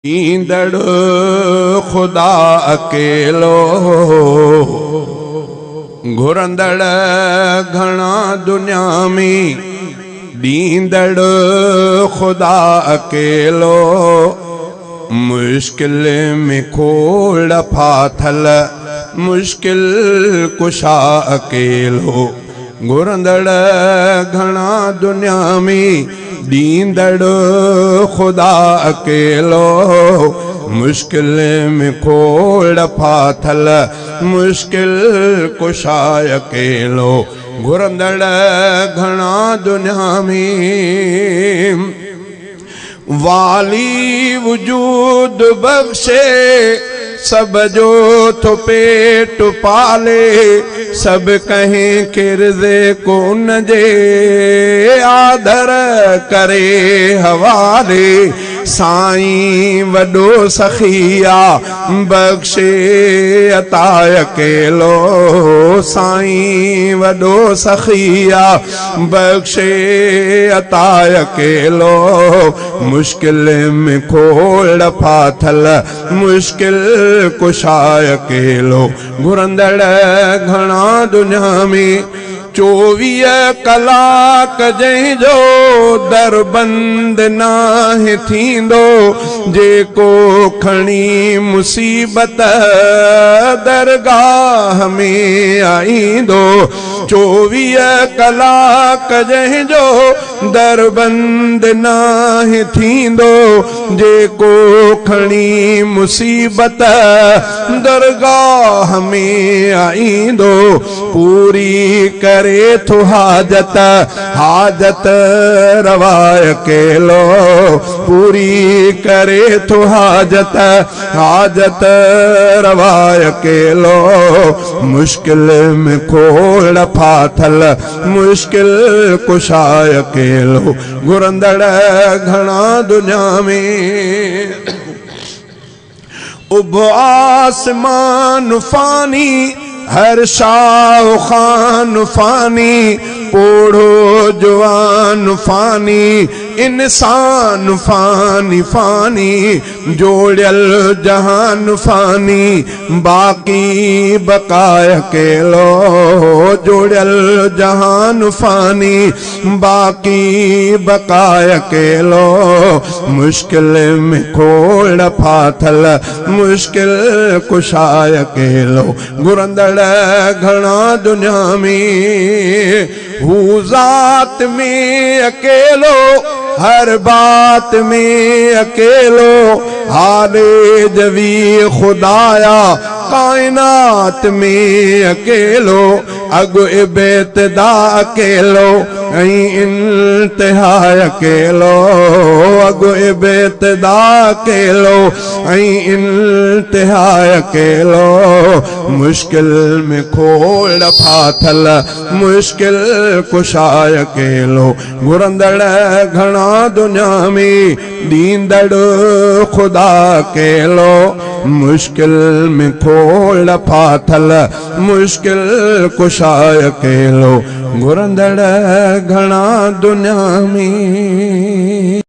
ईंदड़ खुदा अकेलो घुरंदड़ घणा दुनिया में ॾींदड़ खुदा अकेलो मुश्किल में खोड़ फाथल मुश्किल कुशा अकेलो घुरंदड़ घणा दुनिया में ॾींदड़ खुदा अकेलो मुश्किल में खोड़ फाथल मुश्किल कुशा अकेलो घुरंदड़ घणा दुनिया में वाली वजूद बख्शे सब जो तो पेट पाले सब कहें किरज़े को न जे आदर करे हवाले साईं वडो सखिया बख्शे अता अकेलो साईं वडो सखिया बख्शे अता अकेलो मुश्किल में खोड़ फाथल मुश्किल कुशा अकेलो घुरंदड़ घणा दुनिया में 24 कलाक जंहिंजो दरबंद नाहे थींदो जेको खणी मुसीबत दरगाह में आईंदो 24 कलाक जंहिंजो दरबंद नाहे थींदो जेको खणी मुसीबत दरगाह में आईंदो पूरी करे तो हाजत हाजत रवा अकेलो पूरी करे तो हाजत हाजत रवा अकेलो मुश्किल में खोड़ फाथल मुश्किल कुशा अकेलो घुरंदड़ घणा दुनिया में उब आसमान फानी हर शाह खान फानी पोढ़ो जवान फानी इंसान फानी फानी जोड़ल जहान फानी बाकी बकाय अकेलो जोड़ल जहान फानी बाकी बकाय अकेलो मुश्किल में खोड़ फाथल मुश्किल कुशा अकेलो घुरंदड़ घणा दुनिया में हू जात में अकेलो हर बात में अकेलो हाले जवी खुदाया कायनात में अकेलो अगु इब्तिदा अकेलो इंतहा अकेलो अगु इब्तिदा अकेलो इंतहा अकेलो मुश्किल में खोड़ फाथल मुश्किल कुशा अकेलो घुरंदड़ घणा दुनिया में ॾींदड़ खुदा अकेलो मुश्किल में खोड़ फाथल मुश्किल कुशा अकेलो घुरंदड़ घणा दुनिया में।